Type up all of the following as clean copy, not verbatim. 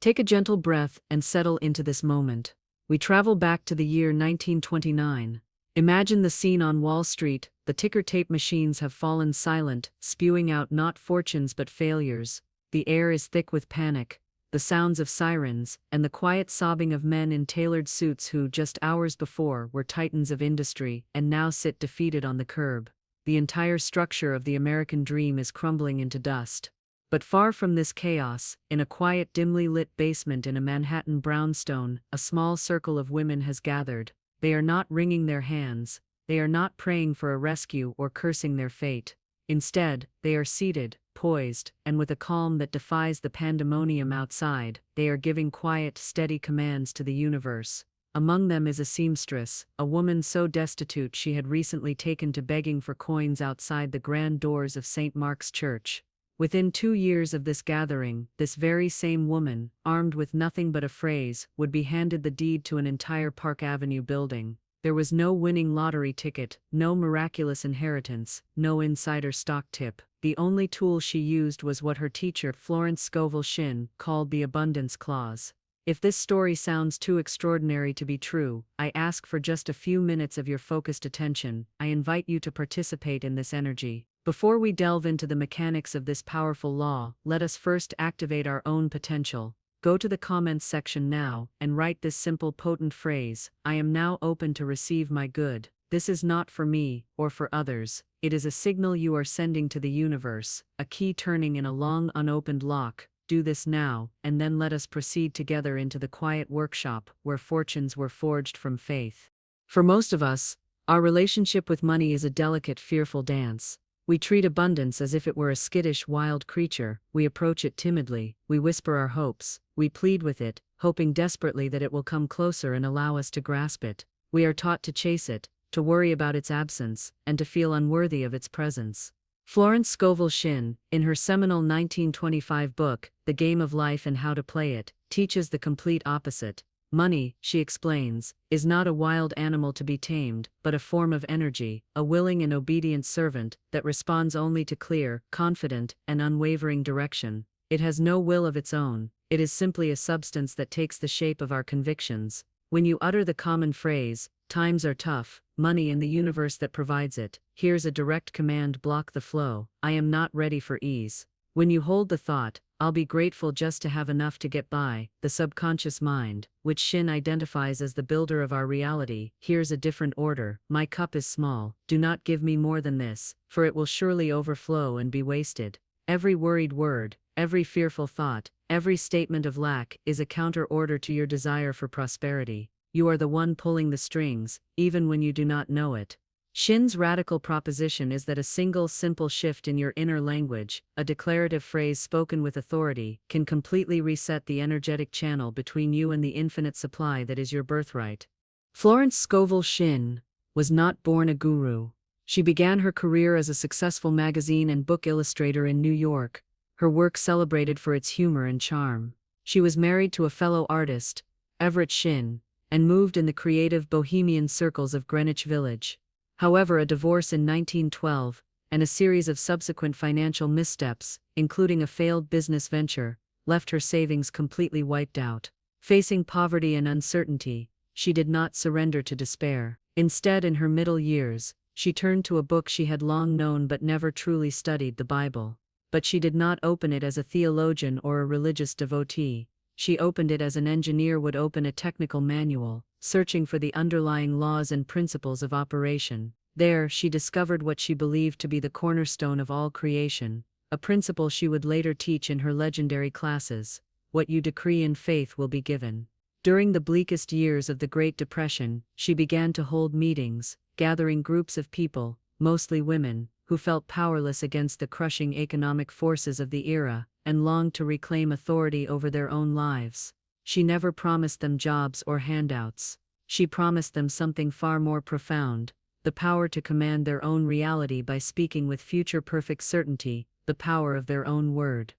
Take a gentle breath and settle into this moment. We travel back to the year 1929. Imagine the scene on Wall Street. The ticker tape machines have fallen silent, spewing out not fortunes but failures. The air is thick with panic, the sounds of sirens, and the quiet sobbing of men in tailored suits who, just hours before, were titans of industry and now sit defeated on the curb. The entire structure of the American dream is crumbling into dust. But far from this chaos, in a quiet, dimly lit basement in a Manhattan brownstone, a small circle of women has gathered. They are not wringing their hands. They are not praying for a rescue or cursing their fate. Instead, they are seated, poised, and with a calm that defies the pandemonium outside, they are giving quiet, steady commands to the universe. Among them is a seamstress, a woman so destitute she had recently taken to begging for coins outside the grand doors of St. Mark's Church. Within 2 years of this gathering, this very same woman, armed with nothing but a phrase, would be handed the deed to an entire Park Avenue building. There was no winning lottery ticket, no miraculous inheritance, no insider stock tip. The only tool she used was what her teacher, Florence Scovel Shinn, called the abundance clause. If this story sounds too extraordinary to be true, I ask for just a few minutes of your focused attention. I invite you to participate in this energy. Before we delve into the mechanics of this powerful law, let us first activate our own potential. Go to the comments section now and write this simple potent phrase: I am now open to receive my good. This is not for me or for others. It is a signal you are sending to the universe, a key turning in a long unopened lock. Do this now, and then let us proceed together into the quiet workshop where fortunes were forged from faith. For most of us, our relationship with money is a delicate, fearful dance. We treat abundance as if it were a skittish, wild creature. We approach it timidly, we whisper our hopes, we plead with it, hoping desperately that it will come closer and allow us to grasp it. We are taught to chase it, to worry about its absence, and to feel unworthy of its presence. Florence Scovel Shinn, in her seminal 1925 book, The Game of Life and How to Play It, teaches the complete opposite. Money, she explains, is not a wild animal to be tamed, but a form of energy, a willing and obedient servant that responds only to clear, confident, and unwavering direction. It has no will of its own. It is simply a substance that takes the shape of our convictions. When you utter the common phrase, "Times are tough," money and the universe that provides it hears a direct command: block the flow. I am not ready for ease. When you hold the thought, "I'll be grateful just to have enough to get by," the subconscious mind, which Shinn identifies as the builder of our reality, hears a different order: my cup is small, do not give me more than this, for it will surely overflow and be wasted. Every worried word, every fearful thought, every statement of lack is a counter-order to your desire for prosperity. You are the one pulling the strings, even when you do not know it. Shinn's radical proposition is that a single simple shift in your inner language, a declarative phrase spoken with authority, can completely reset the energetic channel between you and the infinite supply that is your birthright. Florence Scovel Shinn was not born a guru. She began her career as a successful magazine and book illustrator in New York, her work celebrated for its humor and charm. She was married to a fellow artist, Everett Shinn, and moved in the creative bohemian circles of Greenwich Village. However, a divorce in 1912, and a series of subsequent financial missteps, including a failed business venture, left her savings completely wiped out. Facing poverty and uncertainty, she did not surrender to despair. Instead, in her middle years, she turned to a book she had long known but never truly studied, the Bible. But she did not open it as a theologian or a religious devotee. She opened it as an engineer would open a technical manual, searching for the underlying laws and principles of operation. There, she discovered what she believed to be the cornerstone of all creation, a principle she would later teach in her legendary classes: what you decree in faith will be given. During the bleakest years of the Great Depression, she began to hold meetings, gathering groups of people, mostly women, who felt powerless against the crushing economic forces of the era, and longed to reclaim authority over their own lives. She never promised them jobs or handouts. She promised them something far more profound: the power to command their own reality by speaking with future-perfect certainty, the power of their own word.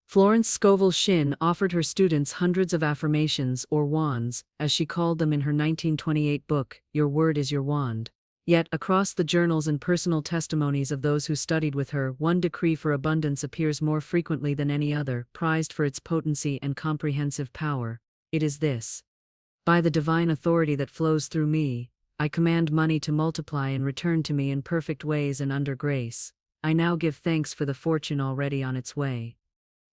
Florence Scovel Shinn offered her students hundreds of affirmations, or wands, as she called them in her 1928 book, Your Word is Your Wand. Yet, across the journals and personal testimonies of those who studied with her, one decree for abundance appears more frequently than any other, prized for its potency and comprehensive power. It is this: by the divine authority that flows through me, I command money to multiply and return to me in perfect ways and under grace. I now give thanks for the fortune already on its way.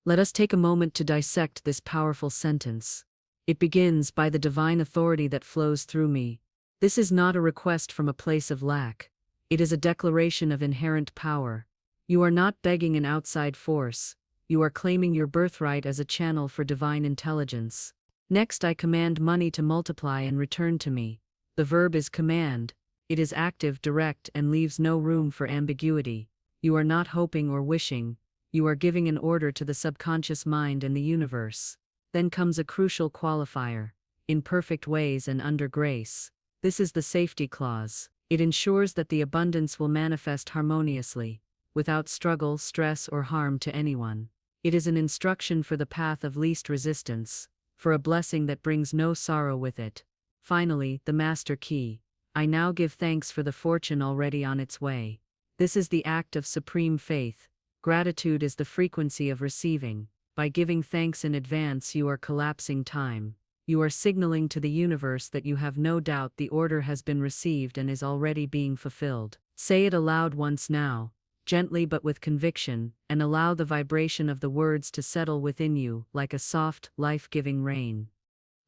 Let us take a moment to dissect this powerful sentence. It begins, by the divine authority that flows through me. This is not a request from a place of lack. It is a declaration of inherent power. You are not begging an outside force. You are claiming your birthright as a channel for divine intelligence. Next, I command money to multiply and return to me. The verb is command. It is active, direct, and leaves no room for ambiguity. You are not hoping or wishing. You are giving an order to the subconscious mind and the universe. Then comes a crucial qualifier: in perfect ways and under grace. This is the safety clause. It ensures that the abundance will manifest harmoniously, without struggle, stress, or harm to anyone. It is an instruction for the path of least resistance, for a blessing that brings no sorrow with it. Finally, the master key: I now give thanks for the fortune already on its way. This is the act of supreme faith. Gratitude is the frequency of receiving. By giving thanks in advance, you are collapsing time. You are signaling to the universe that you have no doubt the order has been received and is already being fulfilled. Say it aloud once now, gently but with conviction, and allow the vibration of the words to settle within you like a soft, life-giving rain.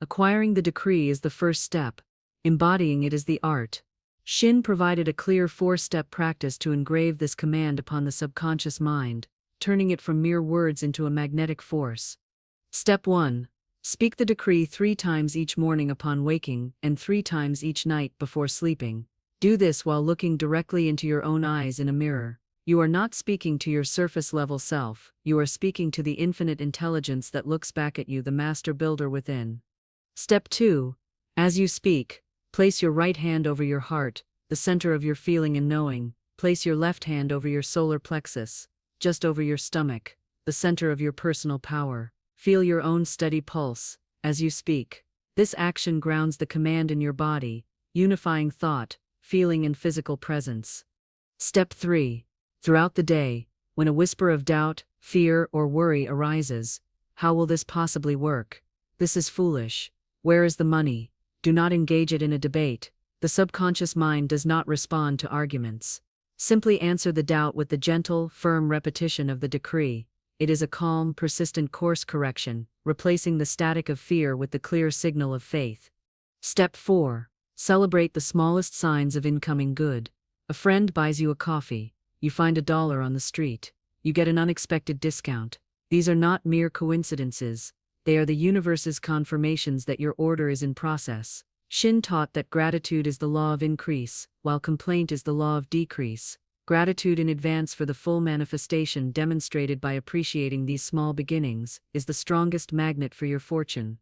Acquiring the decree is the first step. Embodying it is the art. Shinn provided a clear 4-step practice to engrave this command upon the subconscious mind, turning it from mere words into a magnetic force. Step 1. Speak the decree 3 times each morning upon waking, and 3 times each night before sleeping. Do this while looking directly into your own eyes in a mirror. You are not speaking to your surface-level self. You are speaking to the infinite intelligence that looks back at you, the master builder within. Step 2. As you speak, place your right hand over your heart, the center of your feeling and knowing. Place your left hand over your solar plexus, just over your stomach, the center of your personal power. Feel your own steady pulse as you speak. This action grounds the command in your body, unifying thought, feeling, and physical presence. Step 3. Throughout the day, when a whisper of doubt, fear, or worry arises, how will this possibly work? This is foolish. Where is the money? Do not engage it in a debate. The subconscious mind does not respond to arguments. Simply answer the doubt with the gentle, firm repetition of the decree. It is a calm, persistent course correction, replacing the static of fear with the clear signal of faith. Step 4. Celebrate the smallest signs of incoming good. A friend buys you a coffee. You find $1 on the street. You get an unexpected discount. These are not mere coincidences. They are the universe's confirmations that your order is in process. Shinn taught that gratitude is the law of increase, while complaint is the law of decrease. Gratitude in advance for the full manifestation demonstrated by appreciating these small beginnings is the strongest magnet for your fortune.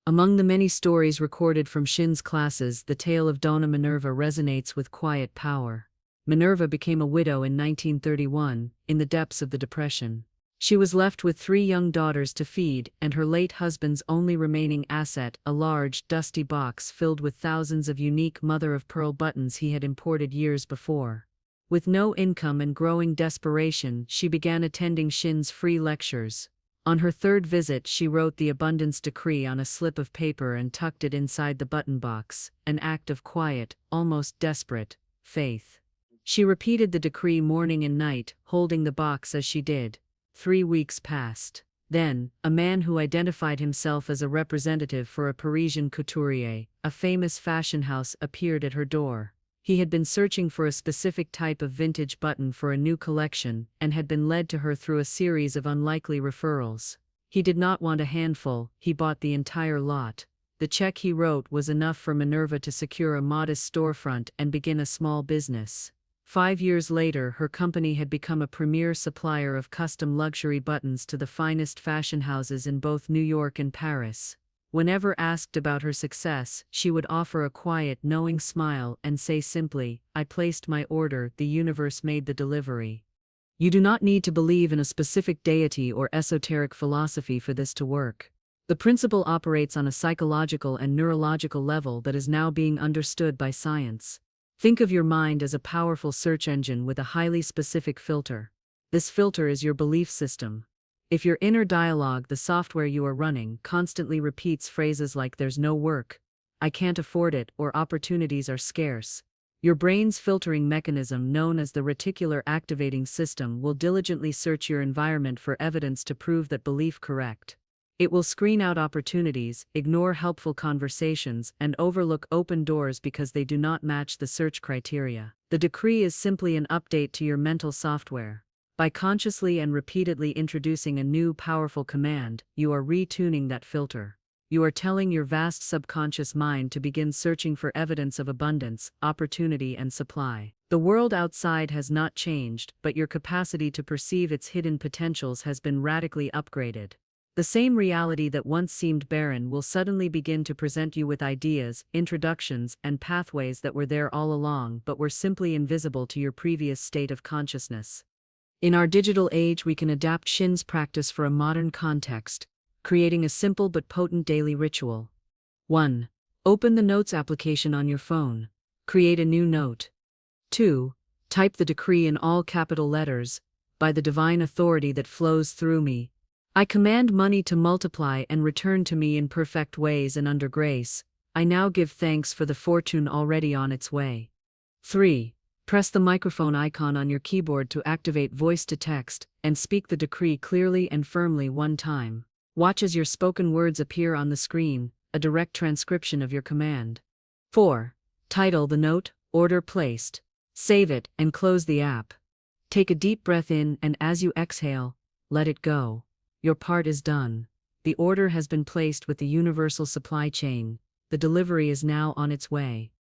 Among the many stories recorded from Shinn's classes, the tale of Donna Minerva resonates with quiet power. Minerva became a widow in 1931, in the depths of the Depression. She was left with 3 young daughters to feed, and her late husband's only remaining asset, a large, dusty box filled with thousands of unique mother-of-pearl buttons he had imported years before. With no income and growing desperation, she began attending Shinn's free lectures. On her 3rd visit, she wrote the abundance decree on a slip of paper and tucked it inside the button box, an act of quiet, almost desperate, faith. She repeated the decree morning and night, holding the box as she did. 3 weeks passed. Then, a man who identified himself as a representative for a Parisian couturier, a famous fashion house, appeared at her door. He had been searching for a specific type of vintage button for a new collection, and had been led to her through a series of unlikely referrals. He did not want a handful, he bought the entire lot. The check he wrote was enough for Minerva to secure a modest storefront and begin a small business. 5 years later, her company had become a premier supplier of custom luxury buttons to the finest fashion houses in both New York and Paris. Whenever asked about her success, she would offer a quiet, knowing smile and say simply, "I placed my order, the universe made the delivery." You do not need to believe in a specific deity or esoteric philosophy for this to work. The principle operates on a psychological and neurological level that is now being understood by science. Think of your mind as a powerful search engine with a highly specific filter. This filter is your belief system. If your inner dialogue, the software you are running, constantly repeats phrases like "there's no work," "I can't afford it," or "opportunities are scarce," your brain's filtering mechanism, known as the reticular activating system, will diligently search your environment for evidence to prove that belief correct. It will screen out opportunities, ignore helpful conversations, and overlook open doors because they do not match the search criteria. The decree is simply an update to your mental software. By consciously and repeatedly introducing a new powerful command, you are retuning that filter. You are telling your vast subconscious mind to begin searching for evidence of abundance, opportunity, and supply. The world outside has not changed, but your capacity to perceive its hidden potentials has been radically upgraded. The same reality that once seemed barren will suddenly begin to present you with ideas, introductions, and pathways that were there all along but were simply invisible to your previous state of consciousness. In our digital age, we can adapt Shinn's practice for a modern context, creating a simple but potent daily ritual. 1. Open the Notes application on your phone. Create a new note. 2. Type the decree in all capital letters: "By the divine authority that flows through me, I command money to multiply and return to me in perfect ways and under grace. I now give thanks for the fortune already on its way." 3. Press the microphone icon on your keyboard to activate voice to text, and speak the decree clearly and firmly one time. Watch as your spoken words appear on the screen, a direct transcription of your command. 4. Title the note, "Order Placed." Save it and close the app. Take a deep breath in, and as you exhale, let it go. Your part is done. The order has been placed with the universal supply chain. The delivery is now on its way.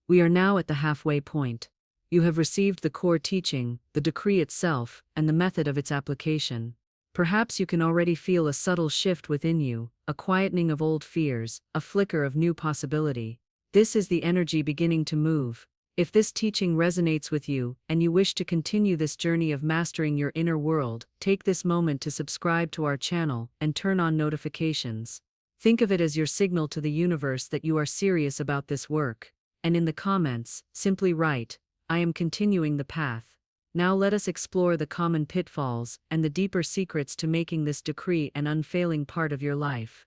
We are now at the halfway point. You have received the core teaching, the decree itself, and the method of its application. Perhaps you can already feel a subtle shift within you, a quietening of old fears, a flicker of new possibility. This is the energy beginning to move. If this teaching resonates with you, and you wish to continue this journey of mastering your inner world, take this moment to subscribe to our channel and turn on notifications. Think of it as your signal to the universe that you are serious about this work. And in the comments, simply write, "I am continuing the path." Now let us explore the common pitfalls and the deeper secrets to making this decree an unfailing part of your life.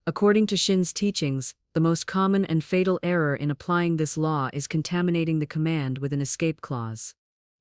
According to Shinn's teachings, the most common and fatal error in applying this law is contaminating the command with an escape clause.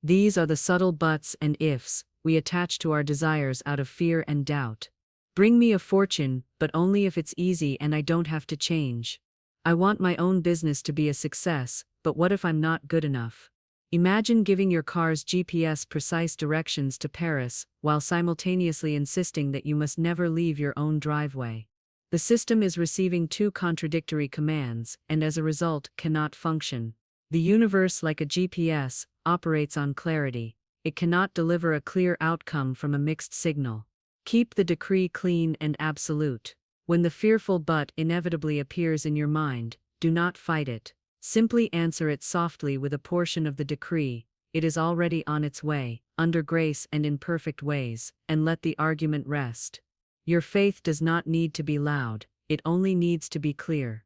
These are the subtle buts and ifs we attach to our desires out of fear and doubt. "Bring me a fortune, but only if it's easy and I don't have to change." "I want my own business to be a success, but what if I'm not good enough?" Imagine giving your car's GPS precise directions to Paris while simultaneously insisting that you must never leave your own driveway. The system is receiving two contradictory commands, and as a result, cannot function. The universe, like a GPS, operates on clarity. It cannot deliver a clear outcome from a mixed signal. Keep the decree clean and absolute. When the fearful but inevitably appears in your mind, do not fight it. Simply answer it softly with a portion of the decree: "It is already on its way, under grace and in perfect ways," and let the argument rest. Your faith does not need to be loud, it only needs to be clear.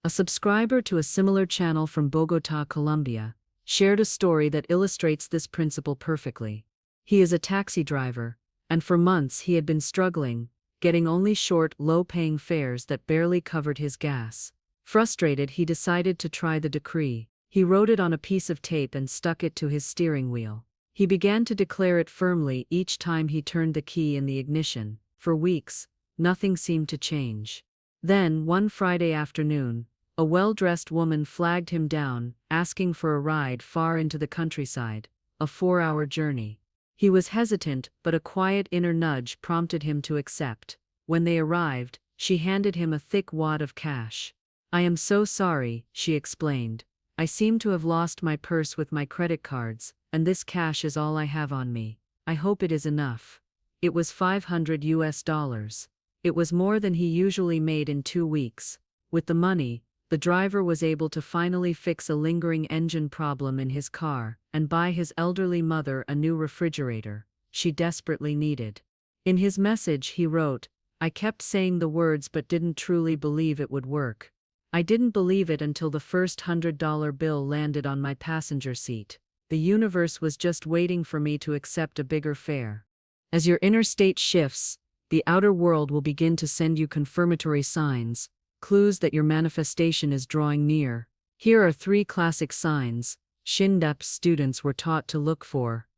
A subscriber to a similar channel from Bogota, Colombia, shared a story that illustrates this principle perfectly. He is a taxi driver, and for months he had been struggling, getting only short, low-paying fares that barely covered his gas. Frustrated, he decided to try the decree. He wrote it on a piece of tape and stuck it to his steering wheel. He began to declare it firmly each time he turned the key in the ignition. For weeks, nothing seemed to change. Then, one Friday afternoon, a well-dressed woman flagged him down, asking for a ride far into the countryside, a 4-hour journey. He was hesitant, but a quiet inner nudge prompted him to accept. When they arrived, she handed him a thick wad of cash. "I am so sorry," she explained. "I seem to have lost my purse with my credit cards, and this cash is all I have on me. I hope it is enough." It was $500. It was more than he usually made in 2 weeks. With the money, the driver was able to finally fix a lingering engine problem in his car and buy his elderly mother a new refrigerator she desperately needed. In his message he wrote, "I kept saying the words but didn't truly believe it would work. I didn't believe it until the first $100 bill landed on my passenger seat. The universe was just waiting for me to accept a bigger fare. As your inner state shifts, the outer world will begin to send you confirmatory signs, clues that your manifestation is drawing near. Here are 3 classic signs Shinn students were taught to look for.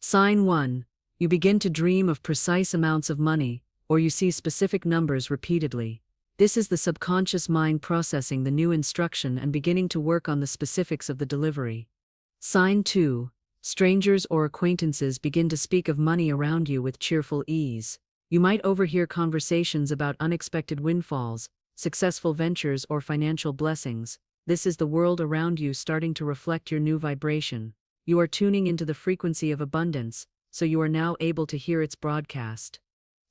Sign 1. You begin to dream of precise amounts of money, or you see specific numbers repeatedly. This is the subconscious mind processing the new instruction and beginning to work on the specifics of the delivery. Sign 2. Strangers or acquaintances begin to speak of money around you with cheerful ease. You might overhear conversations about unexpected windfalls, successful ventures, or financial blessings. This is the world around you starting to reflect your new vibration. You are tuning into the frequency of abundance, so you are now able to hear its broadcast.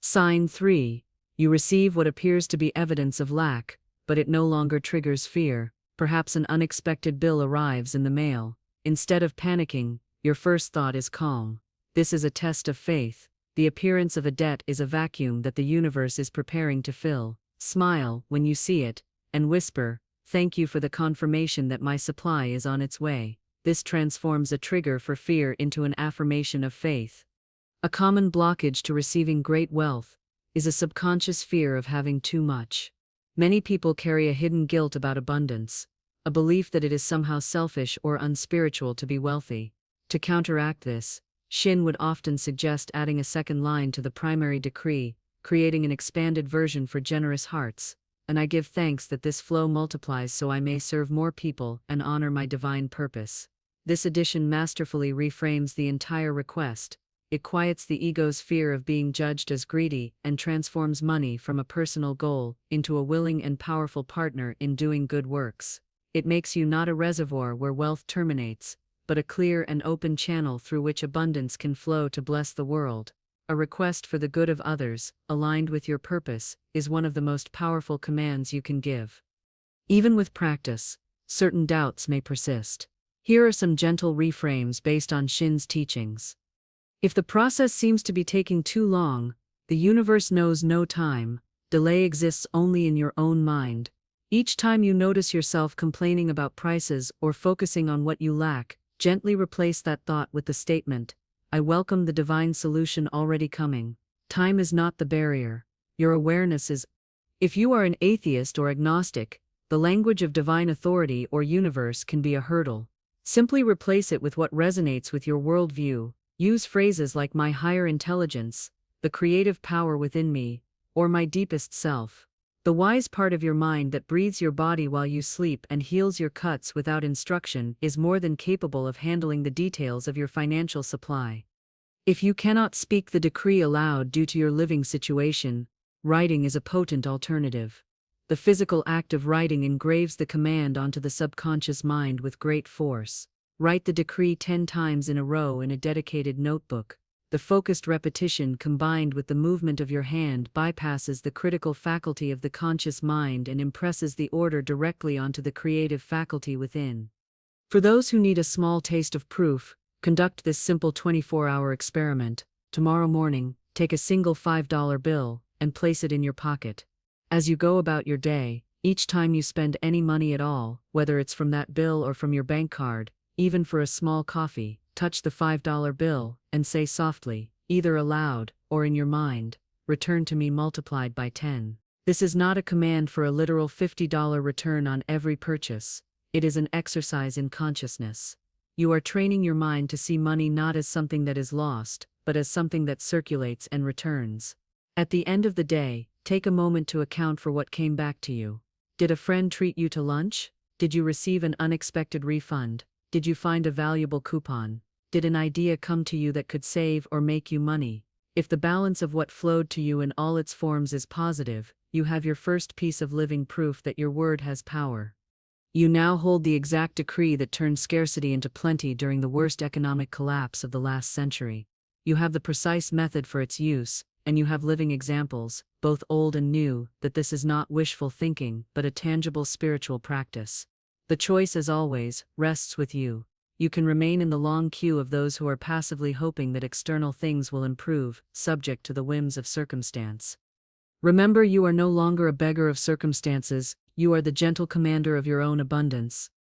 Sign 3. You receive what appears to be evidence of lack, but it no longer triggers fear. Perhaps an unexpected bill arrives in the mail. Instead of panicking, your first thought is calm. This is a test of faith. The appearance of a debt is a vacuum that the universe is preparing to fill. Smile when you see it, and whisper, "Thank you for the confirmation that my supply is on its way." This transforms a trigger for fear into an affirmation of faith. A common blockage to receiving great wealth is a subconscious fear of having too much. Many people carry a hidden guilt about abundance, a belief that it is somehow selfish or unspiritual to be wealthy. To counteract this, Shinn would often suggest adding a second line to the primary decree, creating an expanded version for generous hearts. And I give thanks that this flow multiplies so I may serve more people and honor my divine purpose. This addition masterfully reframes the entire request. It quiets the ego's fear of being judged as greedy and transforms money from a personal goal into a willing and powerful partner in doing good works. It makes you not a reservoir where wealth terminates, but a clear and open channel through which abundance can flow to bless the world. A request for the good of others, aligned with your purpose, is one of the most powerful commands you can give. Even with practice, certain doubts may persist. Here are some gentle reframes based on Shinn's teachings. If the process seems to be taking too long, the universe knows no time. Delay exists only in your own mind. Each time you notice yourself complaining about prices or focusing on what you lack, gently replace that thought with the statement, "I welcome the divine solution already coming." Time is not the barrier. Your awareness is. If you are an atheist or agnostic, the language of divine authority or universe can be a hurdle. Simply replace it with what resonates with your worldview. Use phrases like "my higher intelligence," "the creative power within me," or "my deepest self." The wise part of your mind that breathes your body while you sleep and heals your cuts without instruction is more than capable of handling the details of your financial supply. If you cannot speak the decree aloud due to your living situation, writing is a potent alternative. The physical act of writing engraves the command onto the subconscious mind with great force. Write the decree 10 times in a row in a dedicated notebook. The focused repetition combined with the movement of your hand bypasses the critical faculty of the conscious mind and impresses the order directly onto the creative faculty within. For those who need a small taste of proof, conduct this simple 24-hour experiment. Tomorrow morning, take a single $5 bill and place it in your pocket. As you go about your day, each time you spend any money at all, whether it's from that bill or from your bank card, even for a small coffee, touch the $5 bill and say softly, either aloud or in your mind, "Return to me multiplied by 10. This is not a command for a literal $50 return on every purchase. It is an exercise in consciousness. You are training your mind to see money not as something that is lost, but as something that circulates and returns. At the end of the day, take a moment to account for what came back to you. Did a friend treat you to lunch? Did you receive an unexpected refund? Did you find a valuable coupon? Did an idea come to you that could save or make you money? If the balance of what flowed to you in all its forms is positive, you have your first piece of living proof that your word has power. You now hold the exact decree that turned scarcity into plenty during the worst economic collapse of the last century. You have the precise method for its use, and you have living examples, both old and new, that this is not wishful thinking but a tangible spiritual practice. The choice, as always, rests with you. You can remain in the long queue of those who are passively hoping that external things will improve, subject to the whims of circumstance. Remember, you are no longer a beggar of circumstances, you are the gentle commander of your own abundance.